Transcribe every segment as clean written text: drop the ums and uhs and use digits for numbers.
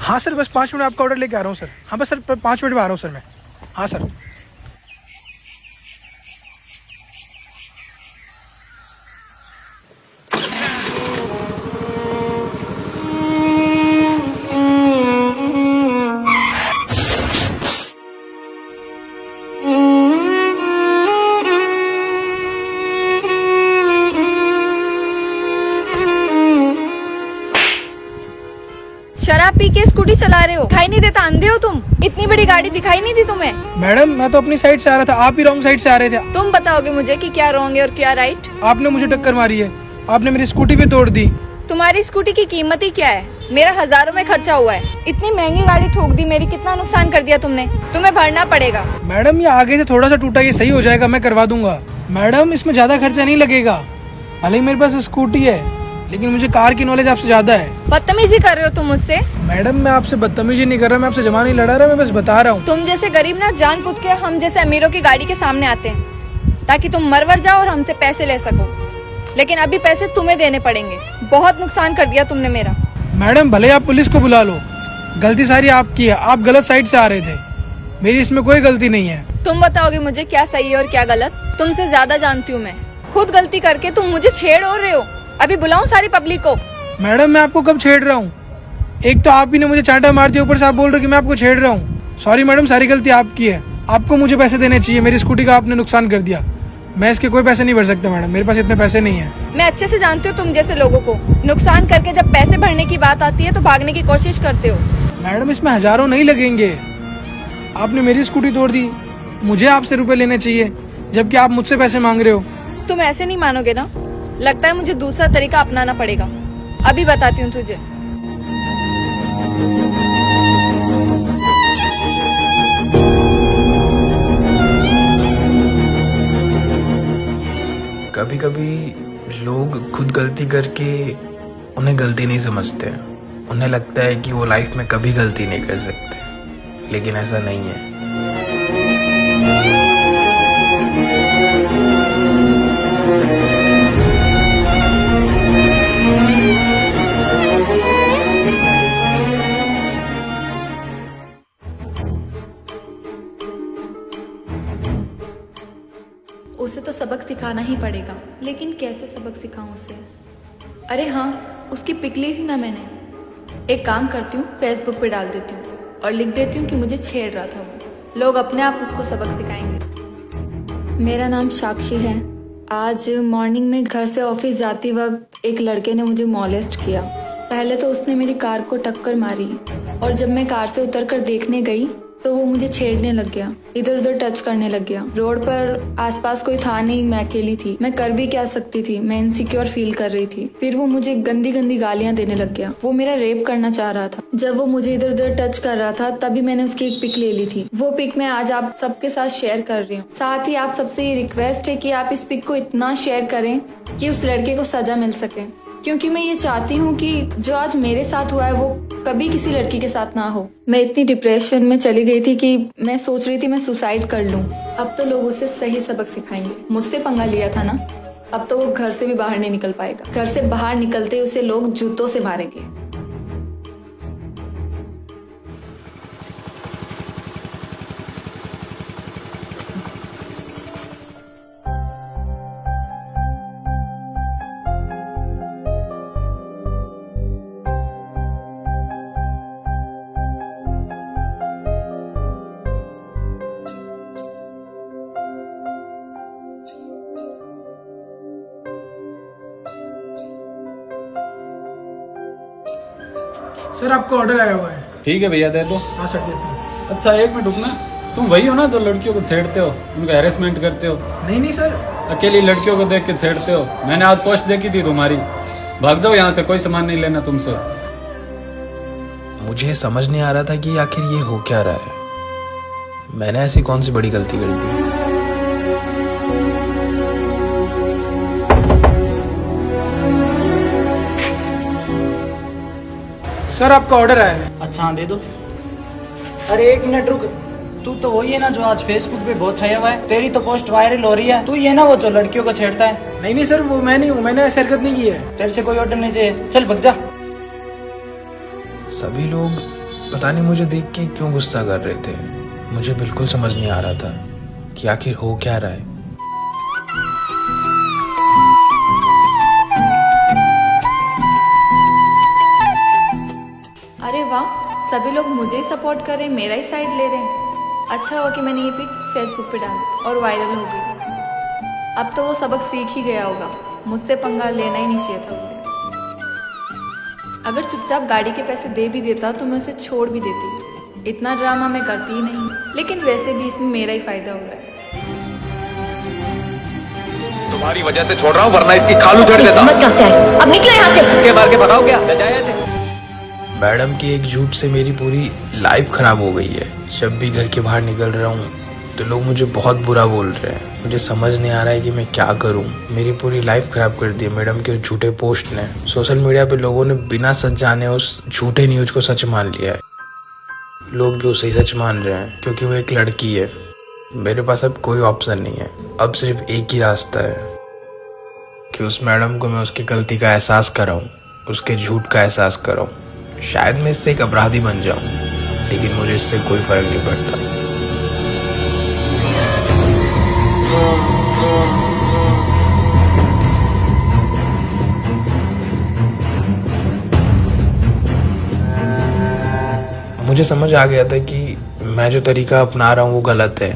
हाँ सर, बस 5 मिनट में आपका ऑर्डर लेके आ रहा हूँ सर। हाँ बस सर 5 मिनट में आ रहा हूँ सर मैं। हाँ सर। शराब पी के स्कूटी चला रहे हो, दिखाई नहीं देता? अंधे हो तुम? इतनी बड़ी गाड़ी दिखाई नहीं दी तुम्हें? मैडम मैं तो अपनी साइड से आ रहा था, आप ही रॉन्ग साइड से आ रहे थे। तुम बताओगे मुझे कि क्या रॉन्ग है और क्या राइट? आपने मुझे टक्कर मारी है, आपने मेरी स्कूटी भी तोड़ दी। तुम्हारी स्कूटी की कीमत ही क्या है? मेरा हजारों में खर्चा हुआ है। इतनी महंगी गाड़ी ठोक दी मेरी, कितना नुकसान कर दिया तुमने। तुम्हें भरना पड़ेगा। मैडम ये आगे से थोड़ा सा टूटा, ये सही हो जाएगा, मैं करवा दूंगा। मैडम इसमें ज्यादा खर्चा नहीं लगेगा। भले ही मेरे पास स्कूटी है लेकिन मुझे कार की नॉलेज आपसे ज्यादा है। बदतमीजी कर रहे हो तुम मुझसे। मैडम मैं आपसे बदतमीजी नहीं कर रहा, मैं आपसे जमा नहीं लड़ा रहा, मैं बस बता रहा हूँ। तुम जैसे गरीब ना जानबूझ के हम जैसे अमीरों की गाड़ी के सामने आते हैं ताकि तुम मरवर जाओ और हमसे पैसे ले सको, लेकिन अभी पैसे तुम्हें देने पड़ेंगे। बहुत नुकसान कर दिया तुमने मेरा। मैडम भले आप पुलिस को बुला लो, गलती सारी आपकी है, आप गलत साइड से आ रहे थे, मेरी इसमें कोई गलती नहीं है। तुम बताओगे मुझे क्या सही है और क्या गलत? तुमसे ज्यादा जानती हूँ मैं। खुद गलती करके तुम मुझे छेड़ हो रहे हो। अभी बुलाऊं सारी पब्लिक को? मैडम मैं आपको कब छेड़ रहा हूँ? एक तो आप ही ने मुझे चांटा मार दिया, ऊपर से आप बोल रहे हो कि मैं आपको छेड़ रहा हूँ। सॉरी मैडम, सारी गलती आपकी है, आपको मुझे पैसे देने चाहिए। मेरी स्कूटी का आपने नुकसान कर दिया, मैं इसके कोई पैसे नहीं भर सकता मैडम, मेरे पास इतने पैसे नहीं है। मैं अच्छे से जानती हूँ तुम जैसे लोगों को। नुकसान करके जब पैसे भरने की बात आती है तो भागने की कोशिश करते हो। मैडम इसमें हजारों नहीं लगेंगे, आपने मेरी स्कूटी तोड़ दी, मुझे आपसे रुपए लेने चाहिए जबकि आप मुझसे पैसे मांग रहे हो। तुम ऐसे नहीं मानोगे ना? लगता है मुझे दूसरा तरीका अपनाना पड़ेगा। अभी बताती हूँ तुझे। कभी कभी लोग खुद गलती करके उन्हें गलती नहीं समझते, उन्हें लगता है कि वो लाइफ में कभी गलती नहीं कर सकते, लेकिन ऐसा नहीं है। उसे तो सबक सिखाना ही पड़ेगा, लेकिन कैसे सबक सिखाऊं उसे? अरे हाँ, उसकी पिक ली थी ना मैंने। एक काम करती हूँ, फेसबुक पे डाल देती हूँ और लिख देती हूँ कि मुझे छेड़ रहा था वो। लोग अपने आप उसको सबक सिखाएंगे। मेरा नाम साक्षी है। आज मॉर्निंग में घर से ऑफिस जाती वक्त एक लड़के ने मुझे मॉलेस्ट किया। पहले तो उसने मेरी कार को टक्कर मारी और जब मैं कार से उतरकर देखने गई तो वो मुझे छेड़ने लग गया, इधर उधर टच करने लग गया। रोड पर आसपास कोई था नहीं, मैं अकेली थी। मैं कर भी क्या सकती थी, मैं इनसिक्योर फील कर रही थी। फिर वो मुझे गंदी गंदी गालियां देने लग गया। वो मेरा रेप करना चाह रहा था। जब वो मुझे इधर उधर टच कर रहा था तभी मैंने उसकी एक पिक ले ली थी। वो पिक मैं आज आप सबके साथ शेयर कर रही हूँ। साथ ही आप सबसे ये रिक्वेस्ट है कि आप इस पिक को इतना शेयर करें कि उस लड़के को सजा मिल सके, क्योंकि मैं ये चाहती हूँ कि जो आज मेरे साथ हुआ है वो कभी किसी लड़की के साथ ना हो। मैं इतनी डिप्रेशन में चली गई थी कि मैं सोच रही थी मैं सुसाइड कर लूं। अब तो लोग उसे सही सबक सिखाएंगे। मुझसे पंगा लिया था ना, अब तो वो घर से भी बाहर नहीं निकल पाएगा। घर से बाहर निकलते ही उसे लोग जूतों से मारेंगे। सर आपका ऑर्डर आया हुआ है। ठीक है भैया, दे दो। हाँ सर देता हूँ। अच्छा एक मिनट रुकना, तुम वही हो ना जो लड़कियों को छेड़ते हो, उनका हैरेसमेंट करते हो? नहीं सर। अकेली लड़कियों को देख के छेड़ते हो। मैंने आज पोस्ट देखी थी तुम्हारी। भाग जाओ यहाँ से, कोई सामान नहीं लेना तुमसे। मुझे समझ नहीं आ रहा था कि आखिर ये हो क्या रहा है। मैंने ऐसी कौन सी बड़ी गलती कर दी? सर आपका ऑर्डर आया है। अच्छा हाँ दे दो। अरे एक मिनट रुक, तू तो वही है ना जो आज फेसबुक पे बहुत छाया हुआ है? तेरी तो पोस्ट वायरल हो रही है। तू ये ना वो जो लड़कियों को छेड़ता है? नहीं सर वो मैं नहीं हूँ, मैंने ऐसी हरकत नहीं की है। तेरे से कोई ऑर्डर नहीं चाहिए, चल भग जा। सभी लोग पता नहीं मुझे देख के क्यों गुस्सा कर रहे थे। मुझे बिल्कुल समझ नहीं आ रहा था कि आखिर हो क्या रहा है। अरे वाह, सभी लोग मुझे ही सपोर्ट कर रहे हैं, मेरा ही साइड ले रहे हैं। अच्छा हुआ कि मैंने ये पिक फेसबुक पे डाल दी और वायरल हो गई। अब तो वो सबक सीख ही गया होगा, मुझसे पंगा लेना ही नहीं चाहिए था उसे। अगर चुपचाप गाड़ी के पैसे दे भी देता तो मैं उसे छोड़ भी देती। इतना ड्रामा मैं करती ही नहीं, लेकिन वैसे भी इसमें मेरा ही फायदा हो रहा है। तुम्हारी वजह से छोड़ रहा हूँ, वरना इसकी खाल उधेड़ देता। मत कहाँ से आए? अब निकलो यहाँ से। के मार के भगाओ क्या? जाए से। मैडम की एक झूठ से मेरी पूरी लाइफ खराब हो गई है। जब भी घर के बाहर निकल रहा हूँ तो लोग मुझे बहुत बुरा बोल रहे हैं। मुझे समझ नहीं आ रहा है कि मैं क्या करूँ। मेरी पूरी लाइफ खराब कर दी है मैडम के झूठे पोस्ट ने। सोशल मीडिया पे लोगों ने बिना सच जाने उस झूठे न्यूज को सच मान लिया है। लोग भी उसे ही सच मान रहे हैं क्योंकि वो एक लड़की है। मेरे पास अब कोई ऑप्शन नहीं है। अब सिर्फ एक ही रास्ता है कि उस मैडम को मैं उसकी गलती का एहसास कराऊं, उसके झूठ का एहसास कराऊं। शायद मैं इससे एक अपराधी बन जाऊं, लेकिन मुझे इससे कोई फर्क नहीं पड़ता। मुझे समझ आ गया था कि मैं जो तरीका अपना रहा हूँ वो गलत है।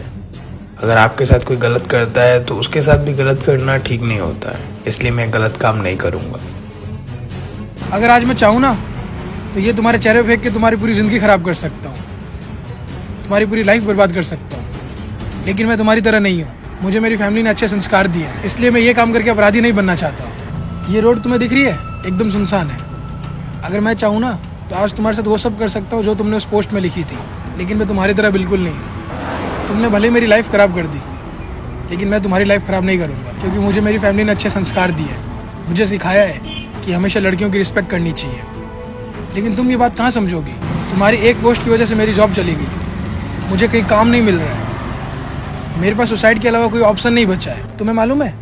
अगर आपके साथ कोई गलत करता है तो उसके साथ भी गलत करना ठीक नहीं होता है। इसलिए मैं गलत काम नहीं करूँगा। अगर आज मैं चाहूँ ना तो ये तुम्हारे चेहरे पे फेंक के तुम्हारी पूरी ज़िंदगी ख़राब कर सकता हूँ, तुम्हारी पूरी लाइफ बर्बाद कर सकता हूँ। लेकिन मैं तुम्हारी तरह नहीं हूँ। मुझे मेरी फैमिली ने अच्छे संस्कार दिए हैं, इसलिए मैं ये काम करके अपराधी नहीं बनना चाहता। ये रोड तुम्हें दिख रही है, एकदम सुनसान है। अगर मैं चाहूँ ना तो आज तुम्हारे साथ वो सब कर सकता हूँ जो तुमने उस पोस्ट में लिखी थी। लेकिन मैं तुम्हारी तरह बिल्कुल नहीं। तुमने भले मेरी लाइफ ख़राब कर दी, लेकिन मैं तुम्हारी लाइफ ख़राब नहीं करूँगा, क्योंकि मुझे मेरी फैमिली ने अच्छे संस्कार दिए हैं। मुझे सिखाया है कि हमेशा लड़कियों की रिस्पेक्ट करनी चाहिए। लेकिन तुम ये बात कहाँ समझोगी? तुम्हारी एक पोस्ट की वजह से मेरी जॉब चली गई, मुझे कहीं काम नहीं मिल रहा है, मेरे पास सुसाइड के अलावा कोई ऑप्शन नहीं बचा है। तुम्हें मालूम है,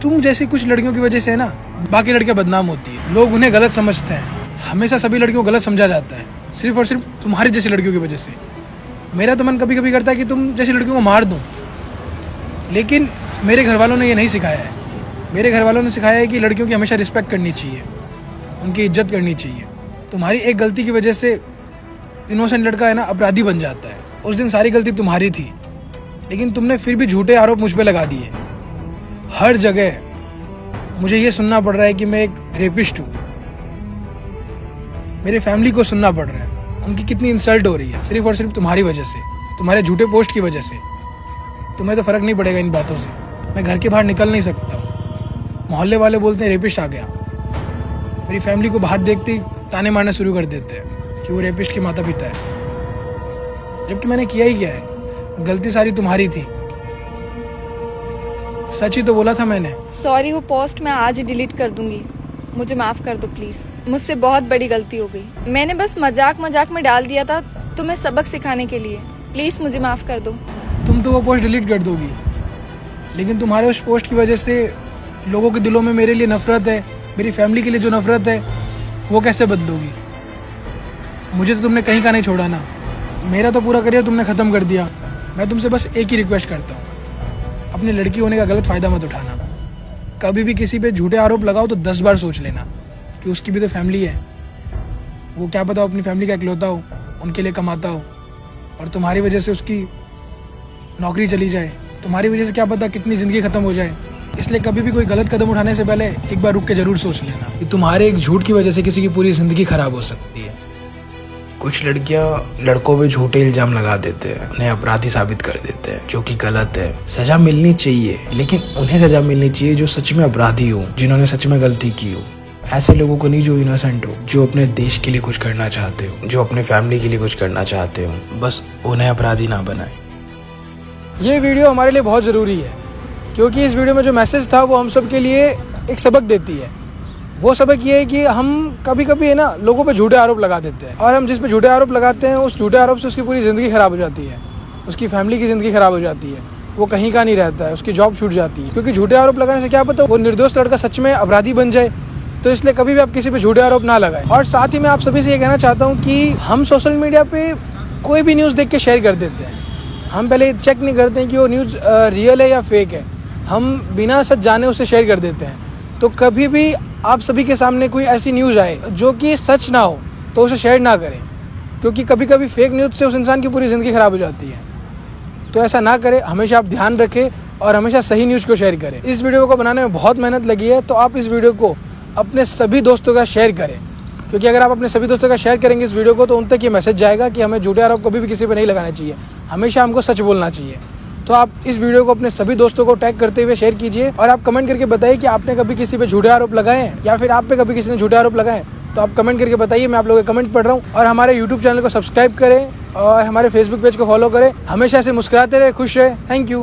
तुम जैसी कुछ लड़कियों की वजह से ना बाकी लड़कियां बदनाम होती है। लोग उन्हें गलत समझते हैं। हमेशा सभी लड़कियों को गलत समझा जाता है, सिर्फ और सिर्फ तुम्हारी जैसी लड़कियों की वजह से। मेरा तो मन कभी कभी करता है कि तुम जैसी लड़कियों को मार दूँ, लेकिन मेरे घर वालों ने ये नहीं सिखाया है। मेरे घर वालों ने सिखाया है कि लड़कियों की हमेशा रिस्पेक्ट करनी चाहिए, उनकी इज्जत करनी चाहिए। तुम्हारी एक गलती की वजह से इनोसेंट लड़का है ना अपराधी बन जाता है। उस दिन सारी गलती तुम्हारी थी, लेकिन तुमने फिर भी झूठे आरोप मुझ पे लगा दिए। हर जगह मुझे ये सुनना पड़ रहा है कि मैं एक रेपिस्ट हूँ। मेरे फैमिली को सुनना पड़ रहा है, उनकी कितनी इंसल्ट हो रही है सिर्फ और सिर्फ तुम्हारी वजह से, तुम्हारे झूठे पोस्ट की वजह से। तुम्हें तो फर्क नहीं पड़ेगा इन बातों से। मैं घर के बाहर निकल नहीं सकता हूँ। मोहल्ले वाले बोलते हैं रेपिस्ट आ गया। मेरी फैमिली को बाहर देखते ही ताने मारना शुरू कर देते हैं कि वो रेपिस्ट के माता पिता है, जबकि मैंने किया ही क्या है? गलती सारी तुम्हारी थी। सच ही तो बोला था मैंने। सॉरी, वो पोस्ट मैं आज ही डिलीट कर दूंगी। मुझे माफ कर दो प्लीज, मुझसे बहुत बड़ी गलती हो गई। मैंने बस मजाक मजाक में डाल दिया था तुम्हें सबक सिखाने के लिए। प्लीज मुझे माफ कर दो। तुम तो वो पोस्ट डिलीट कर दोगी, लेकिन तुम्हारे उस पोस्ट की वजह से लोगों के दिलों में मेरे लिए नफरत है, मेरी फैमिली के लिए जो नफरत है वो कैसे बदलोगी? मुझे तो तुमने कहीं का नहीं छोड़ा ना। मेरा तो पूरा करियर तुमने ख़त्म कर दिया। मैं तुमसे बस एक ही रिक्वेस्ट करता हूँ, अपनी लड़की होने का गलत फ़ायदा मत उठाना। कभी भी किसी पे झूठे आरोप लगाओ तो 10 बार सोच लेना कि उसकी भी तो फैमिली है। वो क्या पता अपनी फैमिली का इकलौता हो, उनके लिए कमाता हो, और तुम्हारी वजह से उसकी नौकरी चली जाए। तुम्हारी वजह से क्या पता कितनी ज़िंदगी ख़त्म हो जाए। इसलिए कभी भी कोई गलत कदम उठाने से पहले एक बार रुक के जरूर सोच लेना कि तुम्हारे एक झूठ की वजह से किसी की पूरी ज़िंदगी ख़राब हो सकती है। कुछ लड़कियां लड़कों पे झूठे इल्जाम लगा देते हैं, उन्हें अपराधी साबित कर देते हैं, जो कि गलत है। सजा मिलनी चाहिए, लेकिन उन्हें सजा मिलनी चाहिए जो सच में अपराधी हो, जिन्होंने सच में गलती की हो। ऐसे लोगों को नहीं जो इनोसेंट हो, जो अपने देश के लिए कुछ करना चाहते हो, जो अपने फैमिली के लिए कुछ करना चाहते हो। बस उन्हें अपराधी ना बनाए। ये वीडियो हमारे लिए बहुत ज़रूरी है, क्योंकि इस वीडियो में जो मैसेज था वो हम सब के लिए एक सबक देती है। वो सबक ये है कि हम कभी कभी है ना लोगों पे झूठे आरोप लगा देते हैं, और हम जिस पे झूठे आरोप लगाते हैं उस झूठे आरोप से उसकी पूरी ज़िंदगी ख़राब हो जाती है, उसकी फैमिली की ज़िंदगी ख़राब हो जाती है, वो कहीं का नहीं रहता है, उसकी जॉब छूट जाती है। क्योंकि झूठे आरोप लगाने से क्या पता वो निर्दोष लड़का सच में अपराधी बन जाए, तो इसलिए कभी भी आप किसी पे झूठे आरोप ना लगाएं। और साथ ही मैं आप सभी से ये कहना चाहता हूँ कि हम सोशल मीडिया पे कोई भी न्यूज़ देख के शेयर कर देते हैं। हम पहले चेक नहीं करते हैं कि वो न्यूज़ रियल है या फेक है, हम बिना सच जाने उसे शेयर कर देते हैं। तो कभी भी आप सभी के सामने कोई ऐसी न्यूज़ आए जो कि सच ना हो तो उसे शेयर ना करें, क्योंकि कभी कभी फेक न्यूज़ से उस इंसान की पूरी ज़िंदगी ख़राब हो जाती है। तो ऐसा ना करें, हमेशा आप ध्यान रखें और हमेशा सही न्यूज़ को शेयर करें। इस वीडियो को बनाने में बहुत मेहनत लगी है, तो आप इस वीडियो को अपने सभी दोस्तों का शेयर करें, क्योंकि अगर आप अपने सभी दोस्तों का शेयर करेंगे इस वीडियो को तो उन तक ये मैसेज जाएगा कि हमें झूठे आरोप कभी भी किसी पे नहीं लगाना चाहिए, हमेशा हमको सच बोलना चाहिए। तो आप इस वीडियो को अपने सभी दोस्तों को टैग करते हुए शेयर कीजिए और आप कमेंट करके बताइए कि आपने कभी किसी पे झूठे आरोप लगाए हैं या फिर आप पे कभी किसी ने झूठे आरोप लगाए हैं। तो आप कमेंट करके बताइए, मैं आप लोगों के कमेंट पढ़ रहा हूँ। और हमारे यूट्यूब चैनल को सब्सक्राइब करें और हमारे फेसबुक पेज को फॉलो करें। हमेशा से मुस्कुराते रहे, खुश रहे। Thank you.